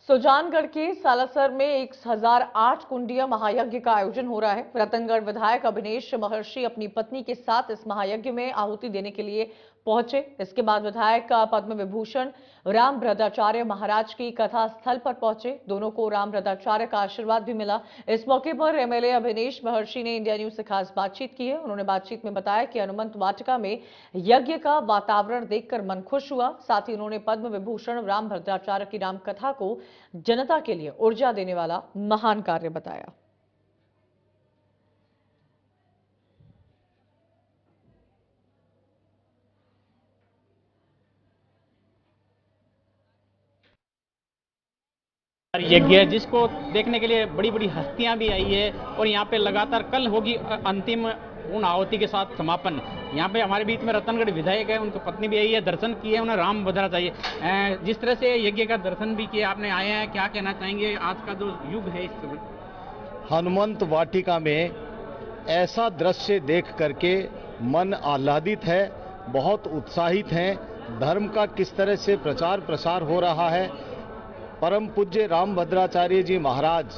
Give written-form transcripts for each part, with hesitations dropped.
सुजानगढ़ के सालासर में 1008 कुंडीय महायज्ञ का आयोजन हो रहा है। रतनगढ़ विधायक अभिनेश महर्षि अपनी पत्नी के साथ इस महायज्ञ में आहुति देने के लिए पहुंचे। इसके बाद विधायक पद्म विभूषण राम भद्राचार्य महाराज की कथा स्थल पर पहुंचे। दोनों को राम भद्राचार्य का आशीर्वाद भी मिला। इस मौके पर एमएलए अभिनेश महर्षि ने इंडिया न्यूज से खास बातचीत की है। उन्होंने बातचीत में बताया कि हनुमंत वाटिका में यज्ञ का वातावरण देखकर मन खुश हुआ। साथ ही उन्होंने पद्म विभूषण राम भद्राचार्य की राम कथा को जनता के लिए ऊर्जा देने वाला महान कार्य बताया। यज्ञ है जिसको देखने के लिए बड़ी बड़ी हस्तियां भी आई है और यहाँ पे लगातार कल होगी अंतिम पूर्ण आहुति के साथ समापन। यहाँ पे हमारे बीच में रतनगढ़ विधायक है, उनकी पत्नी भी आई है, दर्शन किए, उन्हें राम भद्रा चाहिए। जिस तरह से यज्ञ का दर्शन भी किया आपने, आए हैं, क्या कहना चाहेंगे आज का जो युग है इस समय? हनुमंत वाटिका में ऐसा दृश्य देख करके मन आह्लादित है, बहुत उत्साहित हैं। धर्म का किस तरह से प्रचार प्रसार हो रहा है। परम पूज्य राम भद्राचार्य जी महाराज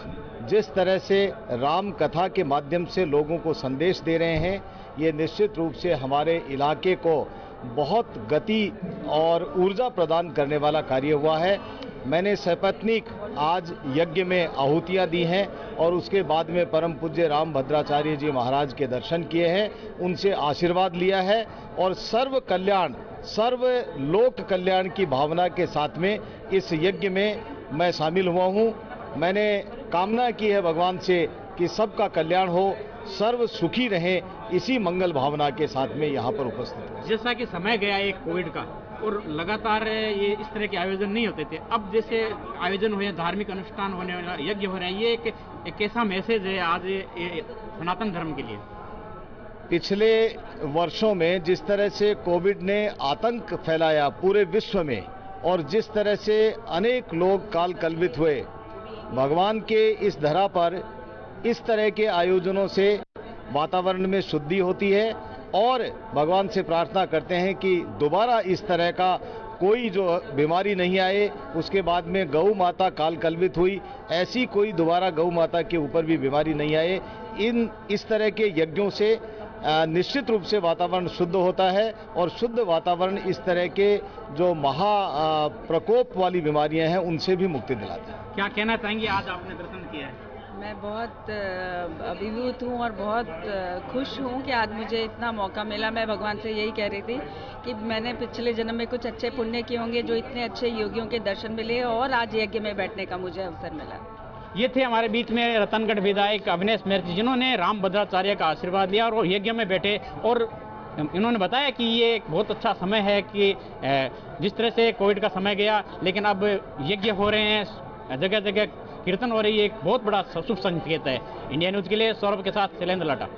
जिस तरह से राम कथा के माध्यम से लोगों को संदेश दे रहे हैं, ये निश्चित रूप से हमारे इलाके को बहुत गति और ऊर्जा प्रदान करने वाला कार्य हुआ है। मैंने सपत्नीक आज यज्ञ में आहुतियां दी हैं और उसके बाद में परम पूज्य राम भद्राचार्य जी महाराज के दर्शन किए हैं, उनसे आशीर्वाद लिया है और सर्व कल्याण, सर्व लोक कल्याण की भावना के साथ में इस यज्ञ में मैं शामिल हुआ हूं। मैंने कामना की है भगवान से कि सबका कल्याण हो, सर्व सुखी रहे, इसी मंगल भावना के साथ में यहाँ पर उपस्थित हूं। जैसा कि समय गया एक कोविड का और लगातार ये इस तरह के आयोजन नहीं होते थे, अब जैसे आयोजन हुए, धार्मिक अनुष्ठान होने वाले, यज्ञ हो रहे हैं, ये एक कैसा मैसेज है आज ये सनातन धर्म के लिए? पिछले वर्षों में जिस तरह से कोविड ने आतंक फैलाया पूरे विश्व में और जिस तरह से अनेक लोग काल कलवित हुए, भगवान के इस धरा पर इस तरह के आयोजनों से वातावरण में शुद्धि होती है और भगवान से प्रार्थना करते हैं कि दोबारा इस तरह का कोई जो बीमारी नहीं आए। उसके बाद में गौ माता काल कलवित हुई, ऐसी कोई दोबारा गौ माता के ऊपर भी बीमारी नहीं आए। इस तरह के यज्ञों से निश्चित रूप से वातावरण शुद्ध होता है और शुद्ध वातावरण इस तरह के जो महा प्रकोप वाली बीमारियां हैं उनसे भी मुक्ति दिलाता है। क्या कहना चाहेंगे, आज आपने दर्शन किया है? मैं बहुत अभिभूत हूँ और बहुत खुश हूँ कि आज मुझे इतना मौका मिला। मैं भगवान से यही कह रही थी कि मैंने पिछले जन्म में कुछ अच्छे पुण्य किए होंगे जो इतने अच्छे योगियों के दर्शन मिले और आज यज्ञ में बैठने का मुझे अवसर मिला। ये थे हमारे बीच में रतनगढ़ विधायक अभिनेश महर्षि, जिन्होंने राम भद्राचार्य का आशीर्वाद लिया और यज्ञ में बैठे और इन्होंने बताया कि ये एक बहुत अच्छा समय है कि जिस तरह से कोविड का समय गया, लेकिन अब यज्ञ हो रहे हैं, जगह जगह कीर्तन हो रही है, एक बहुत बड़ा शुभ संकेत है। इंडिया न्यूज के लिए सौरभ के साथ शैलेंद्र लाटा।